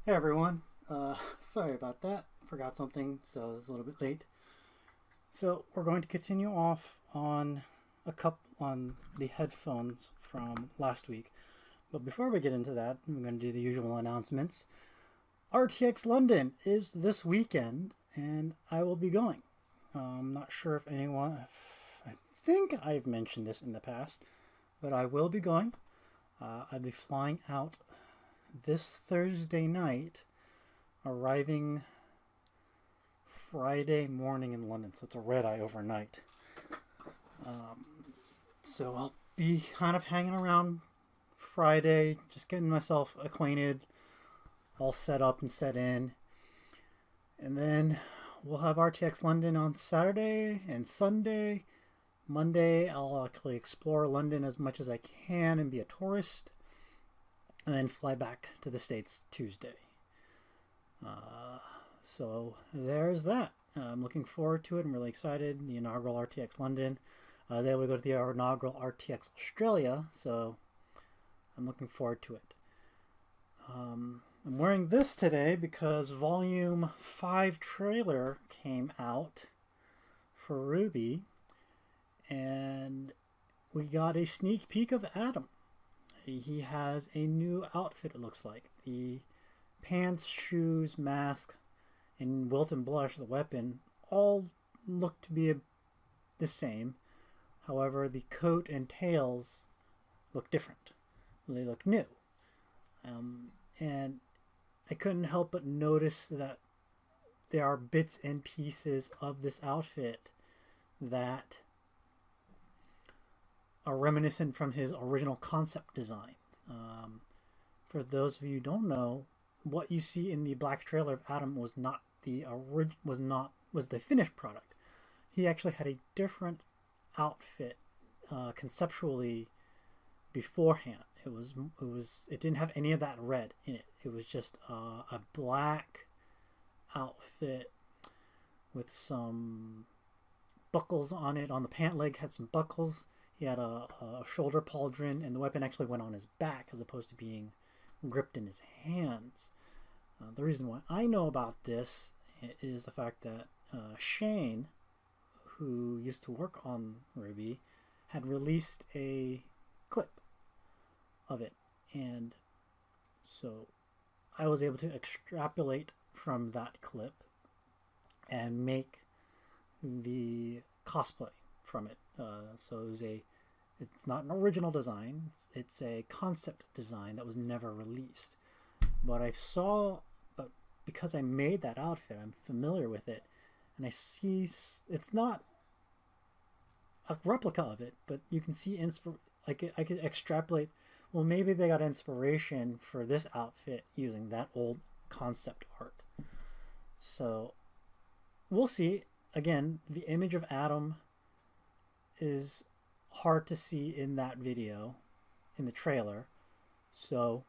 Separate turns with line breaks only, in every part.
Hey everyone, sorry about that. Forgot something, so it's a little bit late. So we're going to continue off on on the headphones from last week. But before we get into that, I'm going to do the usual announcements. RTX London is this weekend, and I will be going. I'm not sure if anyone. I think I've mentioned this in the past, but I will be going. I'll be flying out this Thursday night, arriving Friday morning in London. So it's a red eye overnight. So I'll be kind of hanging around Friday, just getting myself acquainted, all set up and set in. And then we'll have RTX London on Saturday and Sunday. Monday, I'll actually explore London as much as I can and be a tourist. And then fly back to the States Tuesday. So there's that. I'm looking forward to it. I'm really excited. The inaugural RTX London. I was able to go to the inaugural RTX Australia, so I'm looking forward to it. I'm wearing this today because Volume 5 trailer came out for Ruby, and we got a sneak peek of Adam. He has a new outfit, it looks like. The pants, shoes, mask, and Wilt and Blush, the weapon, all look to be the same. However, the coat and tails look different. They look new. And I couldn't help but notice that there are bits and pieces of this outfit that are reminiscent from his original concept design. For those of you who don't know, what you see in the black trailer of Adam was not the was the finished product. He actually had a different outfit conceptually beforehand. It didn't have any of that red in it. It was just a black outfit with some buckles on it. On the pant leg had some buckles. He had a shoulder pauldron, and the weapon actually went on his back as opposed to being gripped in his hands. The reason why I know about this is the fact that Shane, who used to work on Ruby, had released a clip of it, and so I was able to extrapolate from that clip and make the cosplay from it. So it's not an original design. It's a concept design that was never released. But because I made that outfit, I'm familiar with it, and I see it's not a replica of it, but you can see I could extrapolate. Well, maybe they got inspiration for this outfit using that old concept art. So we'll see. Again, the image of Adam is hard to see in that video, in the trailer. So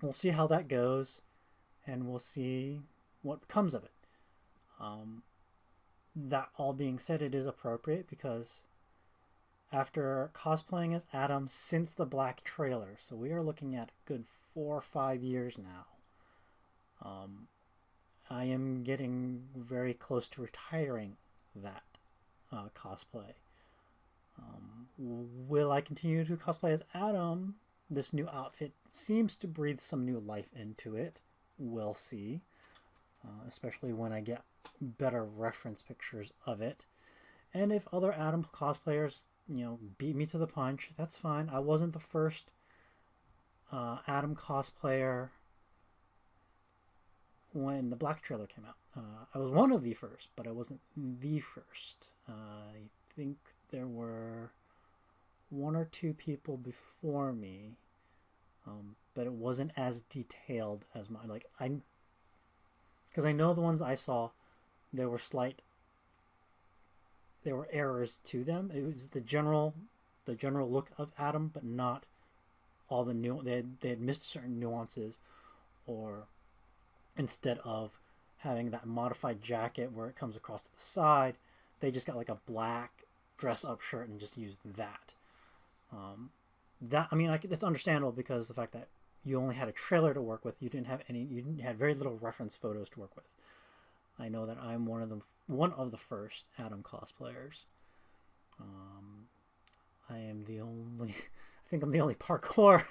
we'll see how that goes, and we'll see what comes of it. That all being said, it is appropriate because after cosplaying as Adam since the black trailer, so we are looking at a good 4 or 5 years now, I am getting very close to retiring that cosplay. Will I continue to cosplay as Adam? This new outfit seems to breathe some new life into it. We'll see. Especially when I get better reference pictures of it. And if other Adam cosplayers, beat me to the punch, that's fine. I wasn't the first Adam cosplayer when the black trailer came out. I was one of the first, but I wasn't the first. I think there were 1 or 2 people before me, but it wasn't as detailed as mine. Because I know the ones I saw, there were errors to them. It was the general look of Adam, but not all the new. They had missed certain nuances, or instead of having that modified jacket where it comes across to the side, they just got like a black dress-up shirt and just used that. It's understandable because the fact that you only had a trailer to work with. You didn't have any. You didn't had very little reference photos to work with. I know that I'm one of the first Adam cosplayers. I am the only. I think I'm the only parkour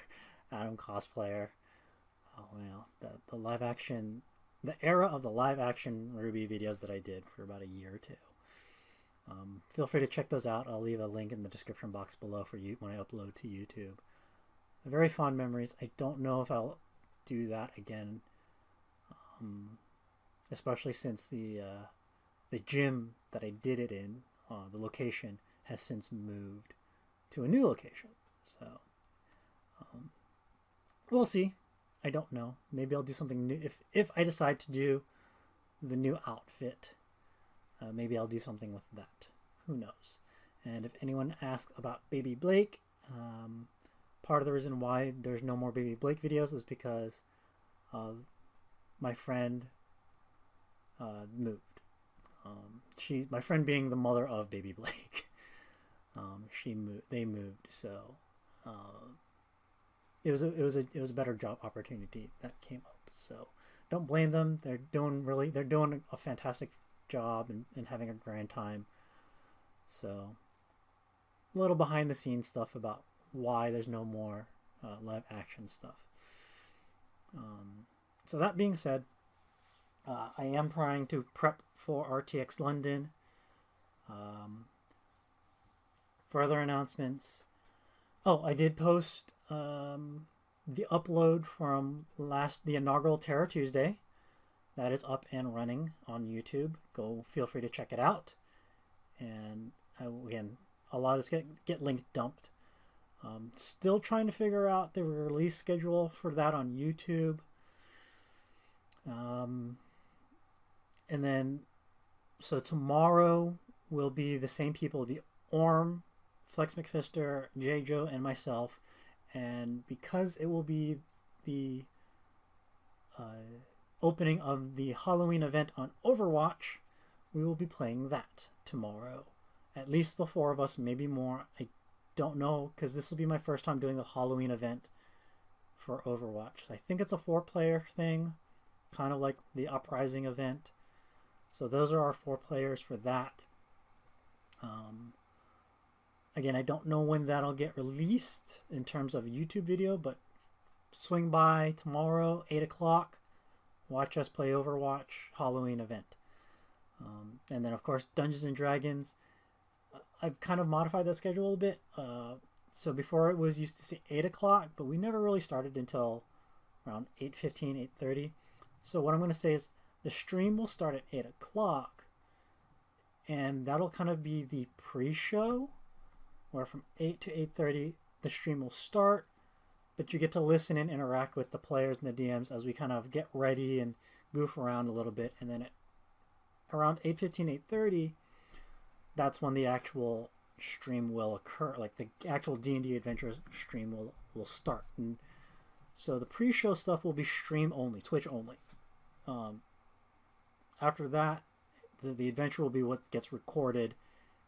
Adam cosplayer. Oh wow, the live action, the era of the live action Ruby videos that I did for about a year or two. Feel free to check those out. I'll leave a link in the description box below for you when I upload to YouTube. Very fond memories. I don't know if I'll do that again, especially since the gym that I did it in, the location, has since moved to a new location. So we'll see. I don't know. Maybe I'll do something new if I decide to do the new outfit. Maybe I'll do something with that. Who knows? And if anyone asks about Baby Blake, part of the reason why there's no more Baby Blake videos is because my friend moved. My friend being the mother of Baby Blake, she moved. They moved, so it was a better job opportunity that came up. So don't blame them. They're doing a fantastic job and having a grand time. So a little behind the scenes stuff about why there's no more live action stuff. So that being said, I am trying to prep for RTX London. Further announcements. Oh, I did post the upload from the inaugural Terror Tuesday. That is up and running on YouTube. Feel free to check it out. And again, a lot of this get link dumped. Still trying to figure out the release schedule for that on YouTube. And then, so tomorrow will be the same people. It'll be Orm, Flex McFister, J-Joe, and myself. And because it will be the opening of the Halloween event on Overwatch, we will be playing that tomorrow. At least the four of us, maybe more. I don't know, because this will be my first time doing the Halloween event for Overwatch. I think it's a 4-player thing, kind of like the Uprising event. So those are our 4 players for that. Again, I don't know when that'll get released in terms of YouTube video, but swing by tomorrow, 8 o'clock. Watch us play Overwatch Halloween event. And then, of course, Dungeons & Dragons. I've kind of modified that schedule a little bit. So before it was used to say 8 o'clock, but we never really started until around 8:15, 8:30. So what I'm going to say is the stream will start at 8 o'clock. And that'll kind of be the pre-show, where from 8 to 8:30 the stream will start. But you get to listen and interact with the players and the DMs as we kind of get ready and goof around a little bit. And then at around 8:15, 8:30, that's when the actual stream will occur. Like the actual D&D Adventures stream will start. And so the pre-show stuff will be stream only, Twitch only. After that, the adventure will be what gets recorded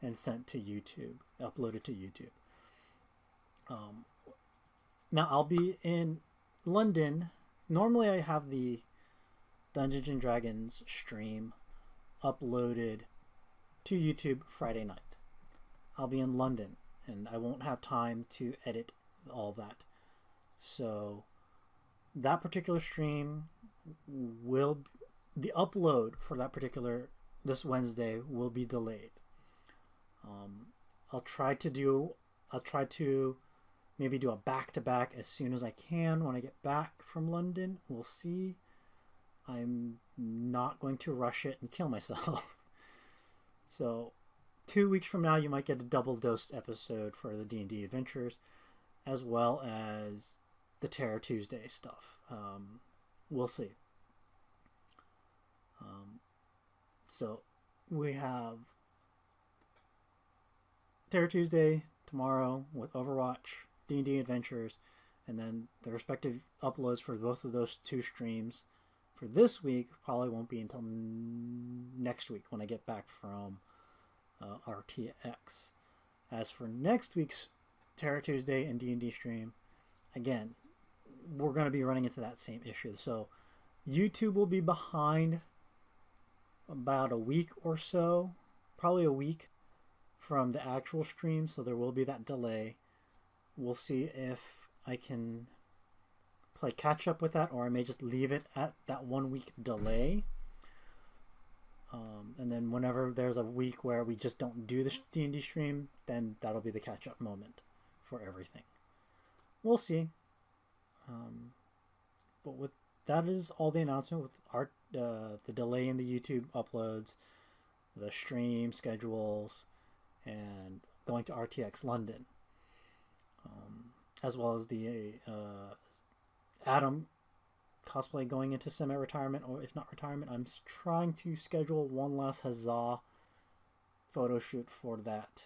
and sent to YouTube, uploaded to YouTube. Now I'll be in London. Normally I have the Dungeons and Dragons stream uploaded to YouTube Friday night. I'll be in London and I won't have time to edit all that. So that particular stream the upload for that particular this Wednesday will be delayed. I'll try to maybe do a back-to-back as soon as I can when I get back from London. We'll see. I'm not going to rush it and kill myself. So 2 weeks from now you might get a double-dosed episode for the D&D Adventures as well as the Terror Tuesday stuff. We'll see. So we have Terror Tuesday tomorrow with Overwatch, D&D Adventures, and then the respective uploads for both of those 2 streams for this week probably won't be until next week when I get back from RTX. As for next week's Terror Tuesday and D&D stream, again, we're going to be running into that same issue. So YouTube will be behind about a week or so, probably a week from the actual stream, so there will be that delay. We'll see if I can play catch up with that, or I may just leave it at that 1 week delay. And then whenever there's a week where we just don't do the D&D stream, then that'll be the catch up moment for everything. We'll see. But with that is all the announcement with our the delay in the YouTube uploads, the stream schedules, and going to RTX London, as well as the Adam cosplay going into semi-retirement, or if not retirement. I'm trying to schedule one last Huzzah photo shoot for that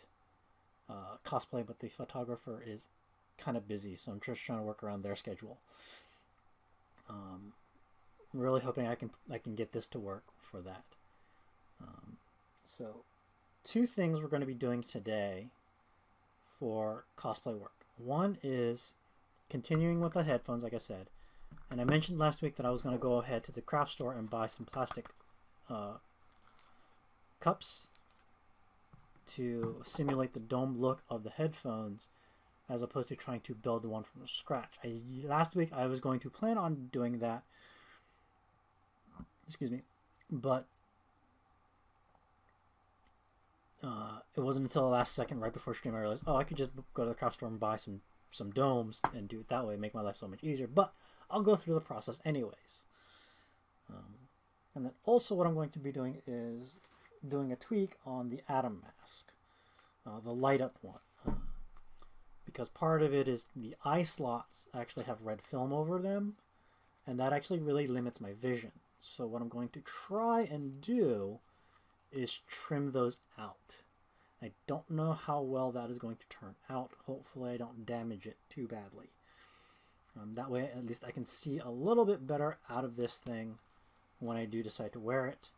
cosplay, but the photographer is kind of busy, so I'm just trying to work around their schedule. Really hoping I can get this to work for that. So 2 things we're going to be doing today for cosplay work. One is continuing with the headphones, like I said, and I mentioned last week that I was going to go ahead to the craft store and buy some plastic cups to simulate the dome look of the headphones, as opposed to trying to build one from scratch. Last week I was going to plan on doing that, but it wasn't until the last second, right before stream, I realized, I could just go to the craft store and buy some domes and do it that way, make my life so much easier. But I'll go through the process anyways. And then also what I'm going to be doing is doing a tweak on the Adam mask, the light up one, because part of it is the eye slots actually have red film over them, and that actually really limits my vision. So what I'm going to try and do is trim those out. I don't know how well that is going to turn out. Hopefully I don't damage it too badly. That way at least I can see a little bit better out of this thing when I do decide to wear it,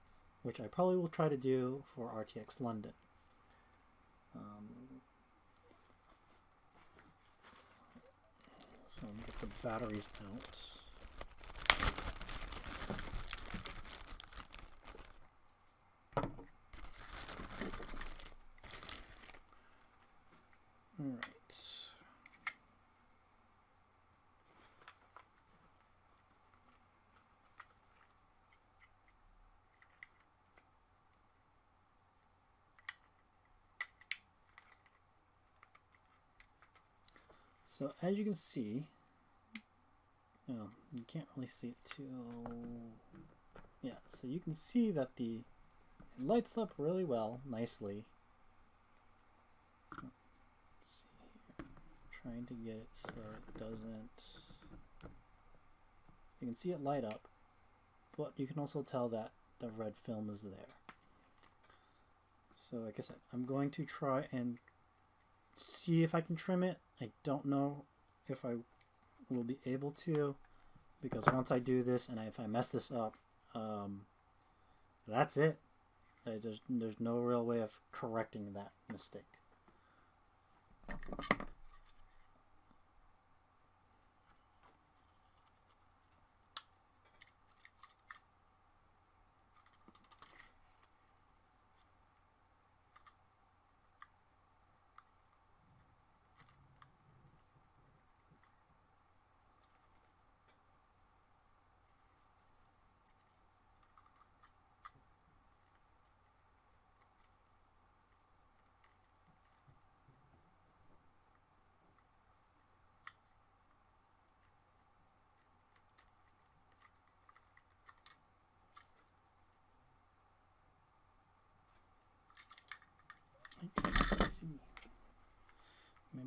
which I probably will try to do for RTX London. So I'm going to get the batteries out. Alright. So as you can see, you can't really see it too. Yeah, so you can see that it lights up really well, nicely. Let's see here. I'm trying to get it so it doesn't. You can see it light up, but you can also tell that the red film is there. So like I said, I'm going to try and see if I can trim it. I don't know if I will be able to, because once I do this and if I mess this up, that's it. There's no real way of correcting that mistake.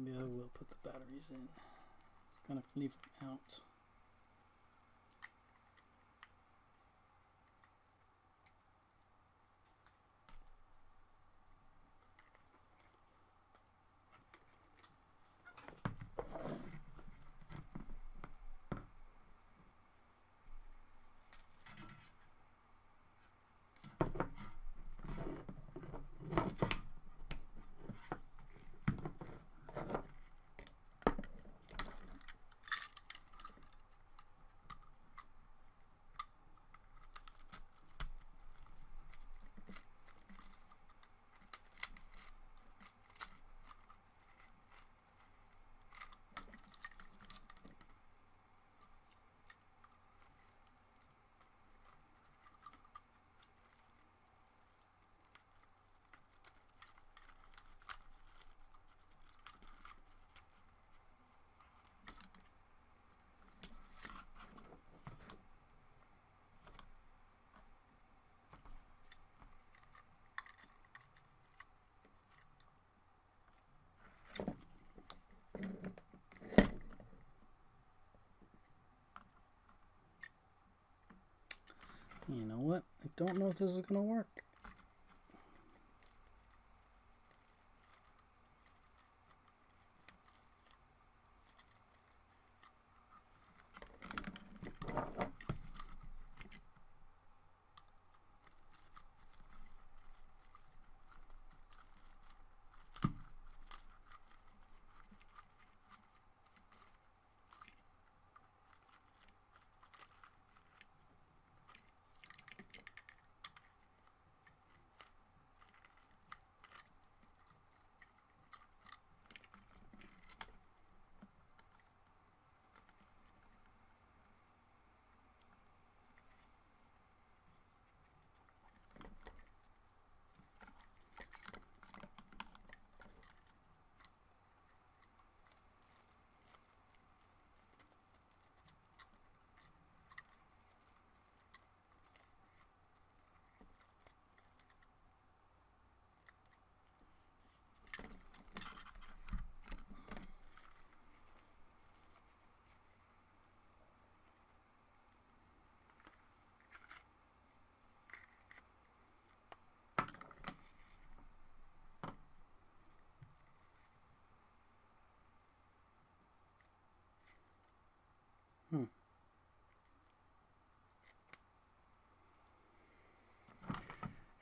Maybe I will put the batteries in. Just kind of leave them out.
You know what? I don't know if this is going to work.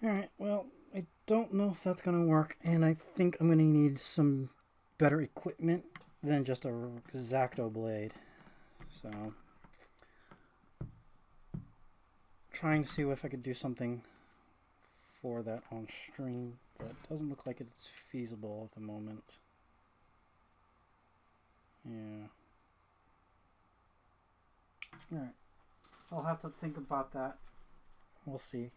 Alright, well, I don't know if that's going to work, and I think I'm going to need some better equipment than just a X-Acto blade. So, trying to see if I could do something for that on stream, but it doesn't look like it's feasible at the moment. Yeah. Alright. I'll have to think about that. We'll see.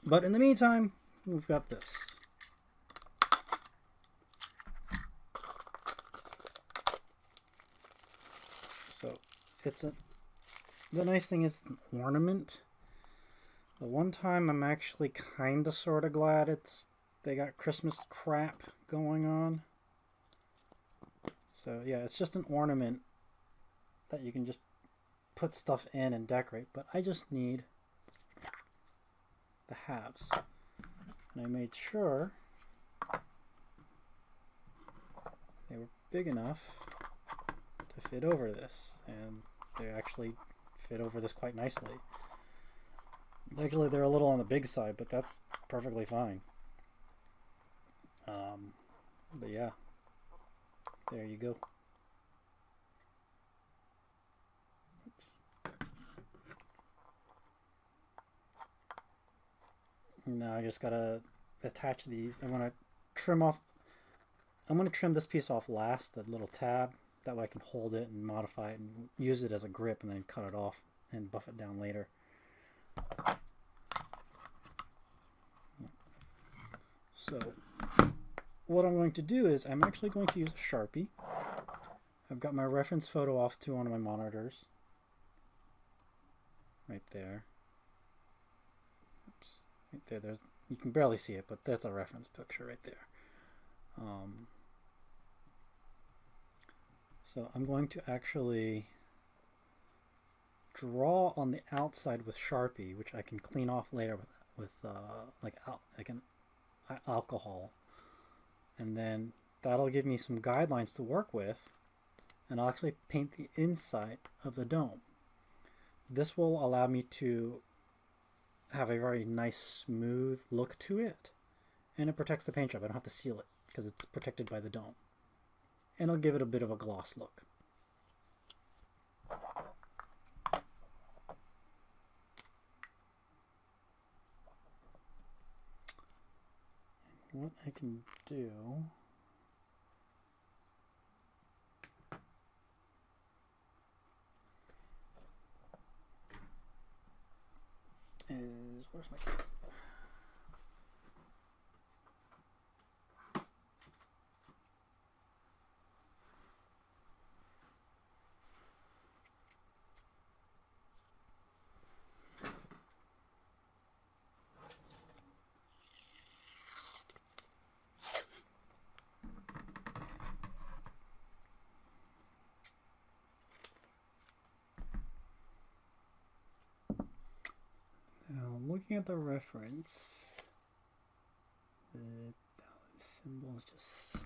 But in the meantime, we've got this. So, the nice thing is an ornament. The one time I'm actually kinda sorta glad they got Christmas crap going on. So yeah, it's just an ornament that you can just put stuff in and decorate, but I just need the halves. And I made sure they were big enough to fit over this, and they actually fit over this quite nicely. Actually, they're a little on the big side, but that's perfectly fine. But yeah, there you go. Now I just gotta attach these. I'm gonna trim this piece off last, the little tab. That way I can hold it and modify it and use it as a grip, and then cut it off and buff it down later. So what I'm going to do is I'm actually going to use a Sharpie. I've got my reference photo off to one of my monitors. Right there. Oops. Right there. You can barely see it, but that's a reference picture right there. So I'm going to actually draw on the outside with Sharpie, which I can clean off later with alcohol, and then that'll give me some guidelines to work with, and I'll actually paint the inside of the dome. This will allow me to have a very nice smooth look to it, and it protects the paint job. I don't have to seal it because it's protected by the dome, and it'll give it a bit of a gloss look. What I can do is, where's my camera? looking at the reference, the symbol is just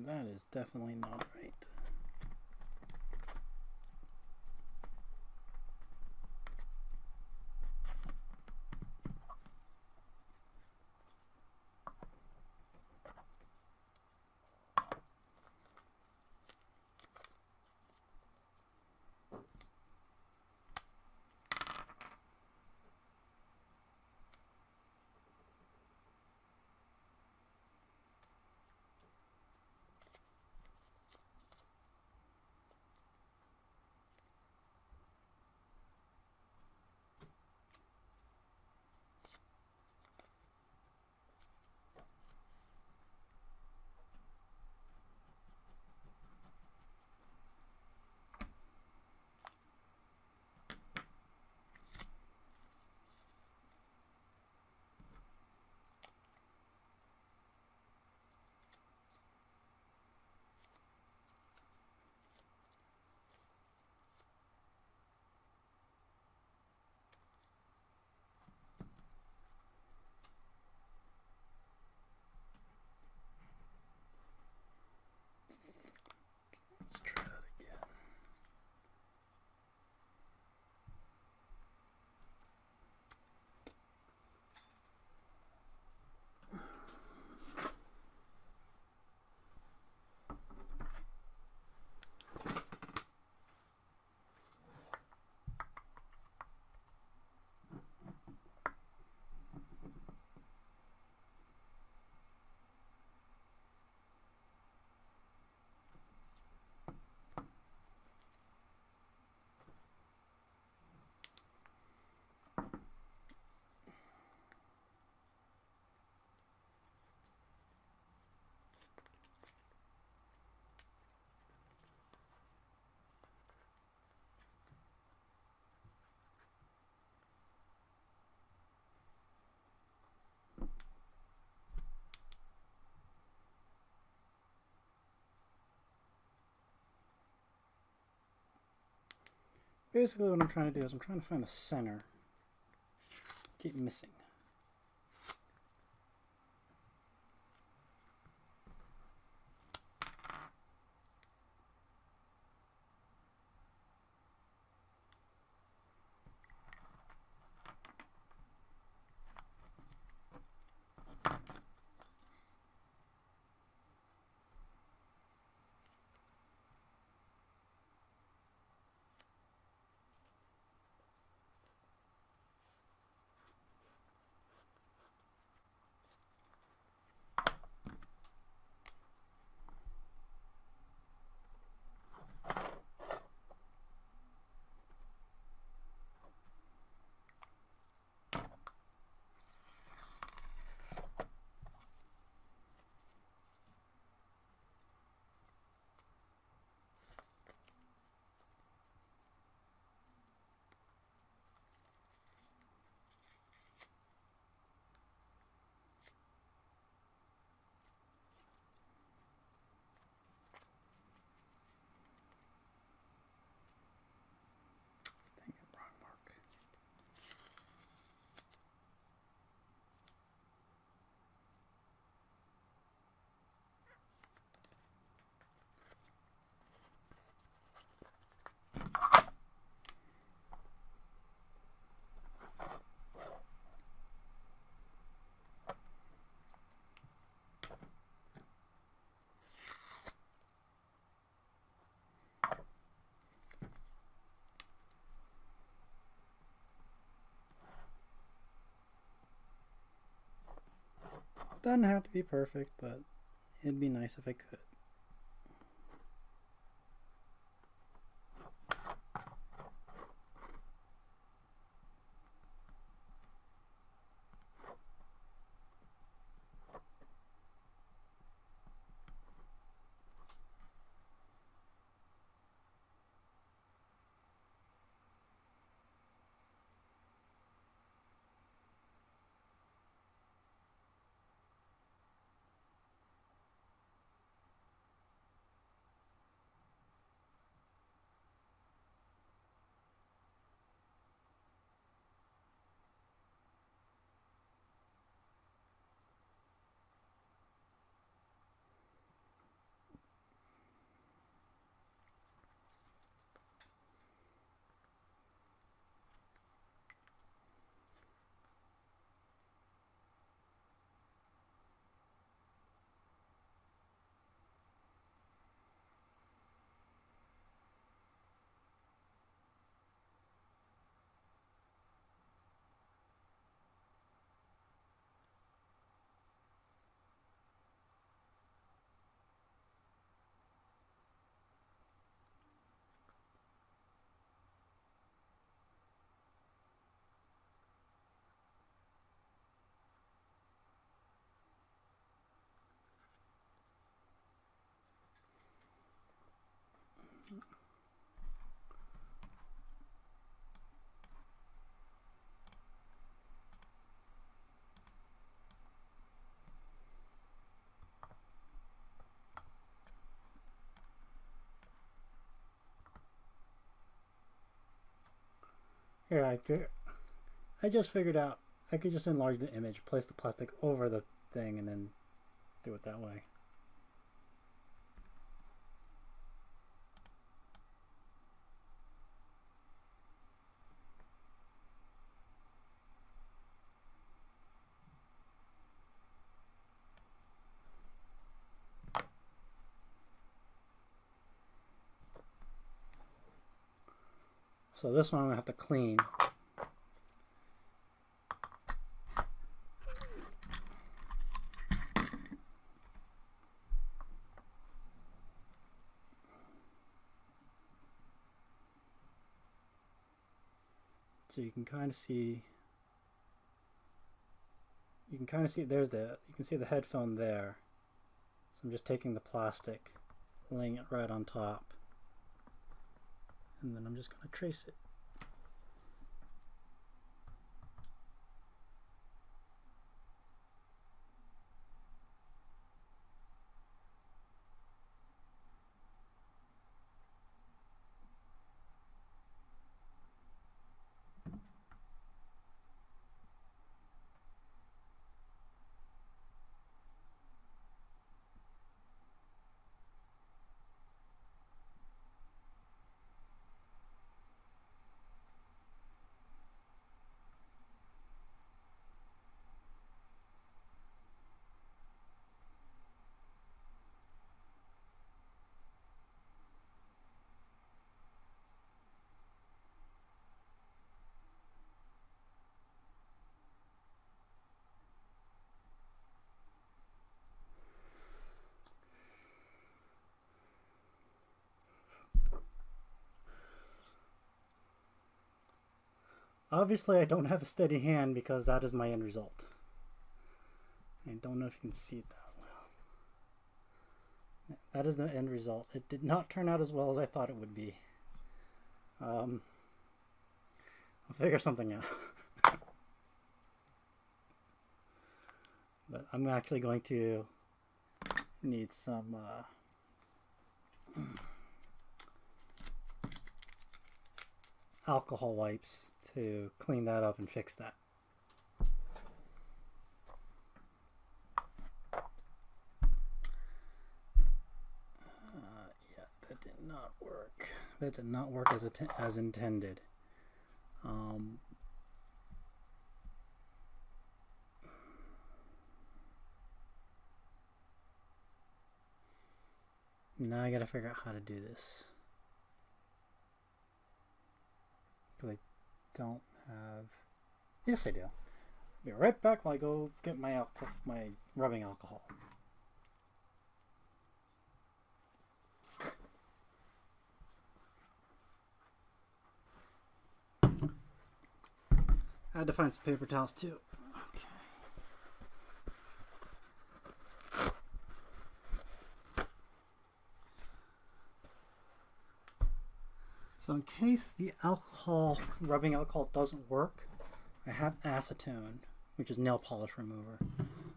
that is definitely not right. Let's try that again. Basically what I'm trying to do is I'm trying to find the center. Keep missing. Doesn't have to be perfect, but it'd be nice if I could. Here, I just figured out I could just enlarge the image, place the plastic over the thing, and then do it that way. So this one I'm going to have to clean. So you can kind of see, there's you can see the headphone there. So I'm just taking the plastic, laying it right on top, and then I'm just going to trace it. Obviously I don't have a steady hand because that is my end result. I don't know if you can see it that well. That is the end result. It did not turn out as well as I thought it would be. I'll figure something out. But I'm actually going to need some alcohol wipes to clean that up and fix that. Yeah, that did not work. That did not work as intended. Now I gotta figure out how to do this. Because I don't have... Yes, I do. Be right back while I go get my rubbing alcohol. I had to find some paper towels too. Okay. So in case the rubbing alcohol doesn't work, I have acetone, which is nail polish remover,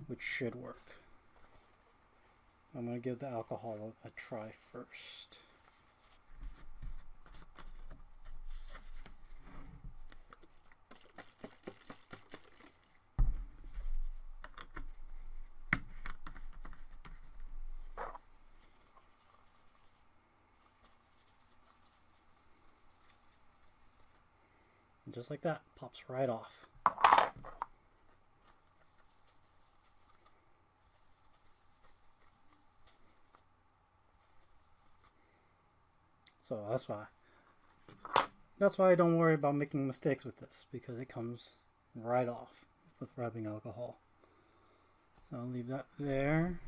which should work. I'm going to give the alcohol a try first. And just like that, pops right off. So that's why I don't worry about making mistakes with this, because it comes right off with rubbing alcohol. So I'll leave that there.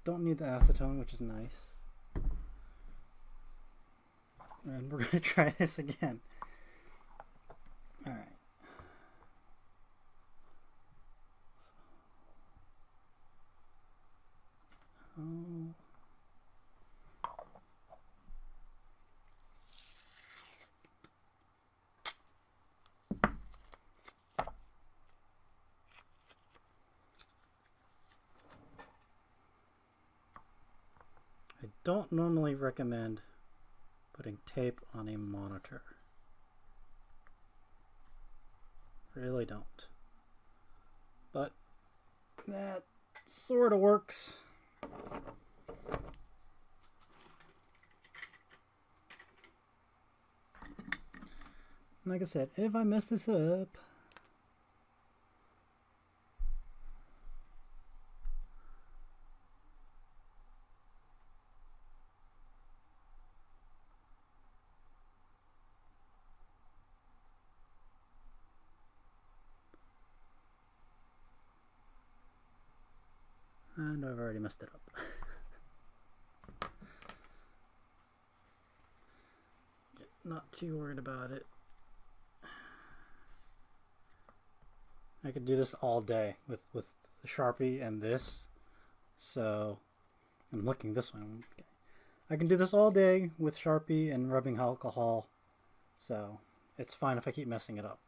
Don't need the acetone, which is nice. And we're going to try this again. Alright. So, I don't normally recommend putting tape on a monitor. Really don't. But that sort of works. Like I said, if I mess this up, and I've already messed it up. Not too worried about it. I could do this all day with the Sharpie and this. So I'm looking this one. Okay. I can do this all day with Sharpie and rubbing alcohol. So it's fine if I keep messing it up.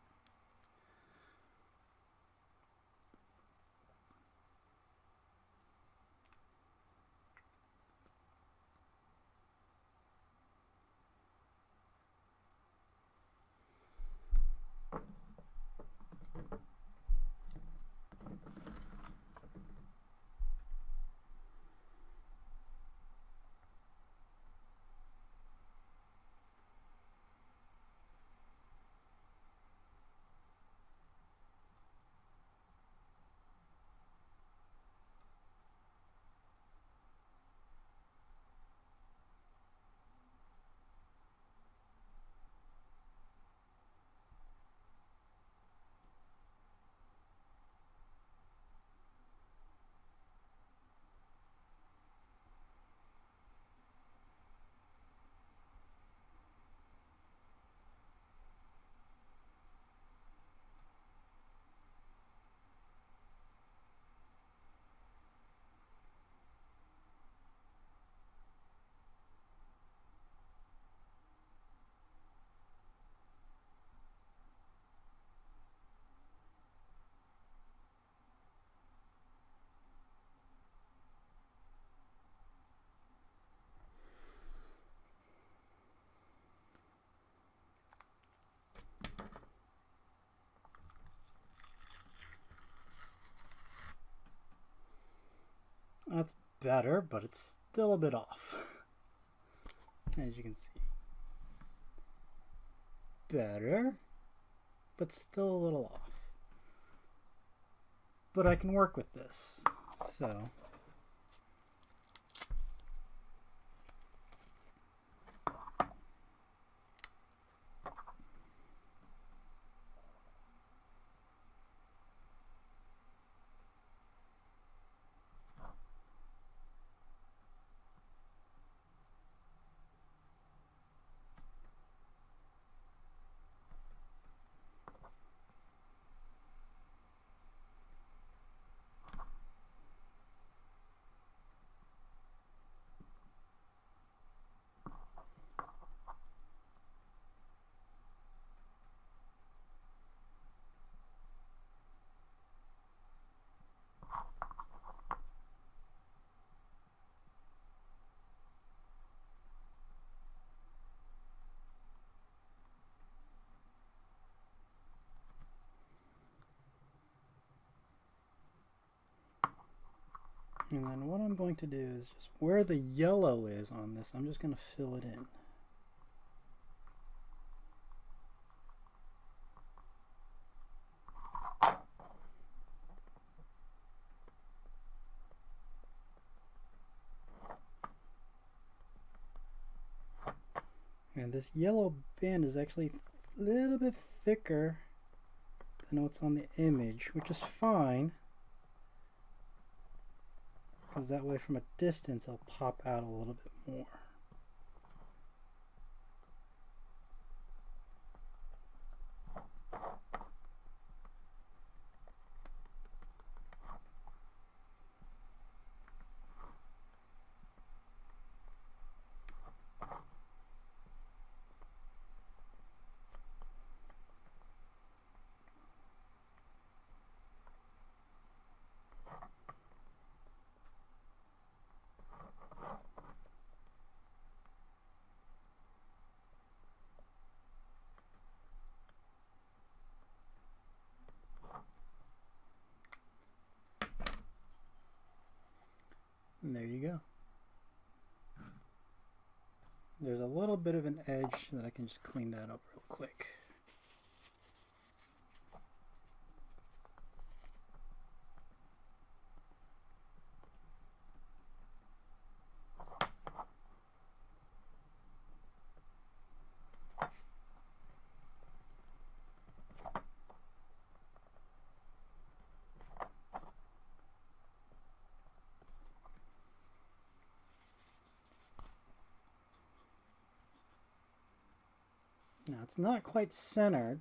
That's better, but it's still a bit off. As you can see. Better, but still a little off. But I can work with this. So And then what I'm going to do is just where the yellow is on this, I'm just going to fill it in. And this yellow band is actually a little bit thicker than what's on the image, which is fine, because that way from a distance it'll pop out a little bit more. And there you go. There's a little bit of an edge that I can just clean that up real quick. Now it's not quite centered,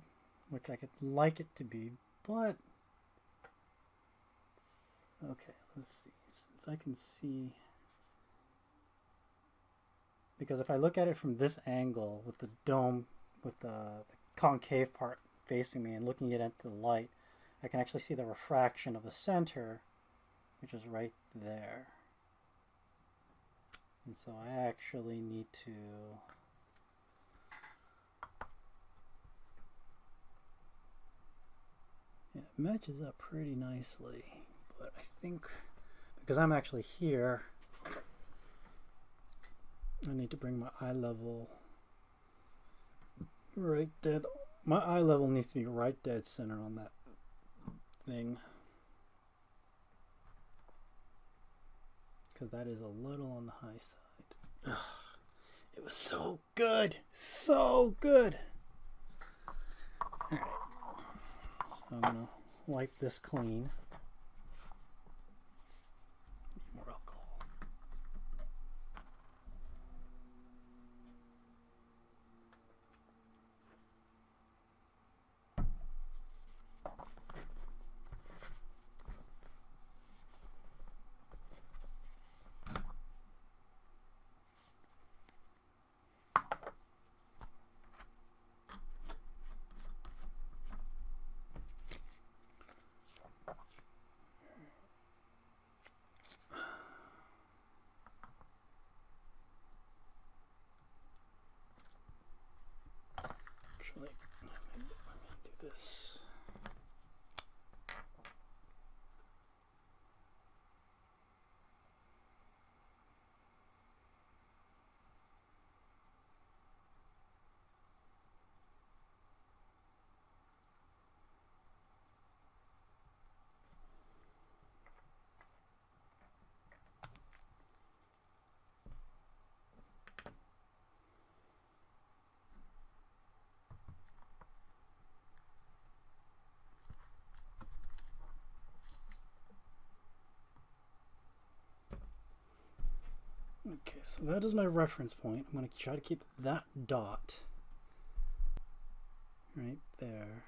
which I could like it to be, but okay, let's see. Since I can see, because if I look at it from this angle with the dome, with the concave part facing me and looking at the light, I can actually see the refraction of the center, which is right there. And so I actually need to it matches up pretty nicely, but I think because I'm actually here, I need to bring my eye level right dead. My eye level needs to be right dead center on that thing, because that is a little on the high side. Ugh, it was so good, so good. All right. So I'm going to wipe this clean. More alcohol. Actually, I'm going to do this. Okay, so that is my reference point. I'm going to try to keep that dot right there.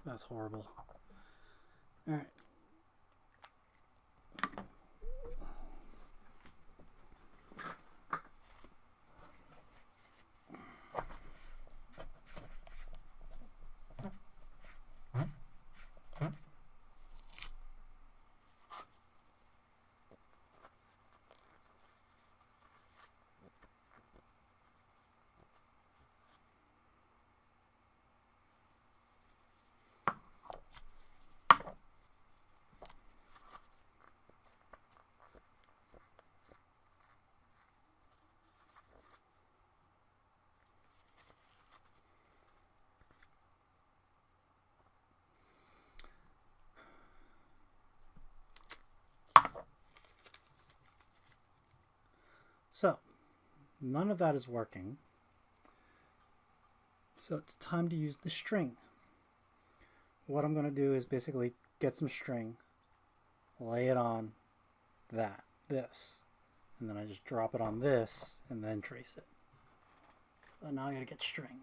That's horrible. All right. So, none of that is working. So it's time to use the string. What I'm going to do is basically get some string, lay it on this, and then I just drop it on this and then trace it. So now I got to get string.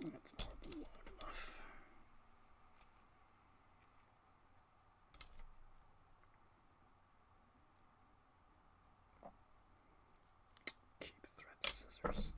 That's more than long enough. Keep threads and scissors.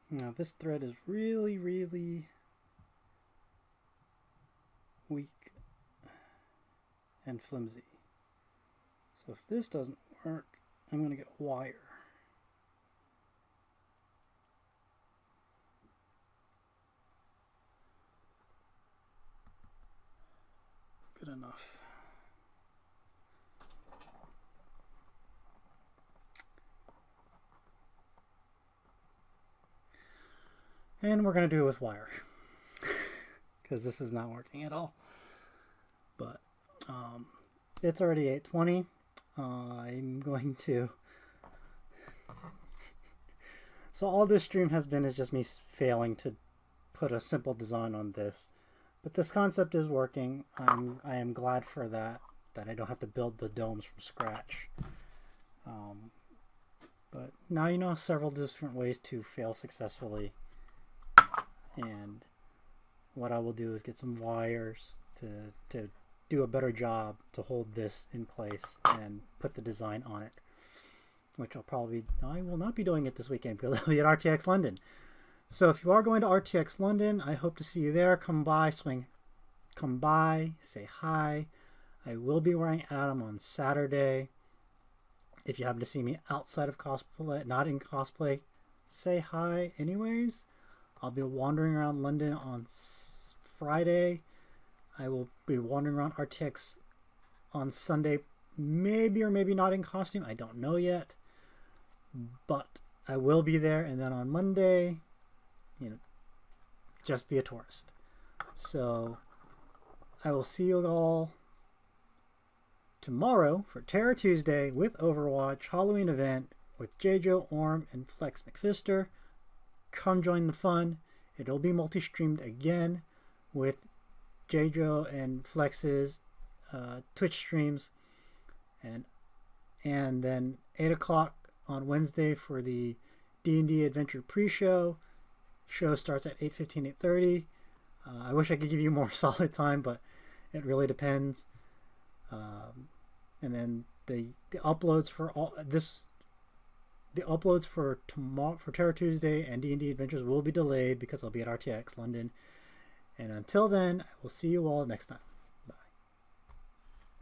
Now this thread is really, really weak and flimsy. So if this doesn't work, I'm going to get wire. Good enough. And we're going to do it with wire because this is not working at all. But it's already 8:20. I'm going to... So all this stream has been is just me failing to put a simple design on this. But this concept is working. I am glad for that I don't have to build the domes from scratch. But now you know several different ways to fail successfully. And what I will do is get some wires to do a better job to hold this in place and put the design on it. Which I will not be doing it this weekend because I'll be at RTX London. So if you are going to RTX London, I hope to see you there. Come by, say hi. I will be wearing Adam on Saturday. If you happen to see me outside of cosplay, not in cosplay, say hi anyways. I'll be wandering around London on Friday. I will be wandering around RTX on Sunday, maybe or maybe not in costume. I don't know yet. But I will be there, and then on Monday, just be a tourist. So I will see you all tomorrow for Terror Tuesday with Overwatch, Halloween event, with J-Jo, Orm, and Flex McPhister. Come join the fun. It'll be multi-streamed again with J-Jo and Flex's Twitch streams, and then 8 o'clock on Wednesday for the D&D Adventure pre-show. Show starts at 8:15, 8:30. I wish I could give you more solid time, but it really depends. And then the uploads for the uploads for tomorrow, for Terror Tuesday and D&D Adventures, will be delayed because I'll be at RTX London. And until then, I will see you all next time.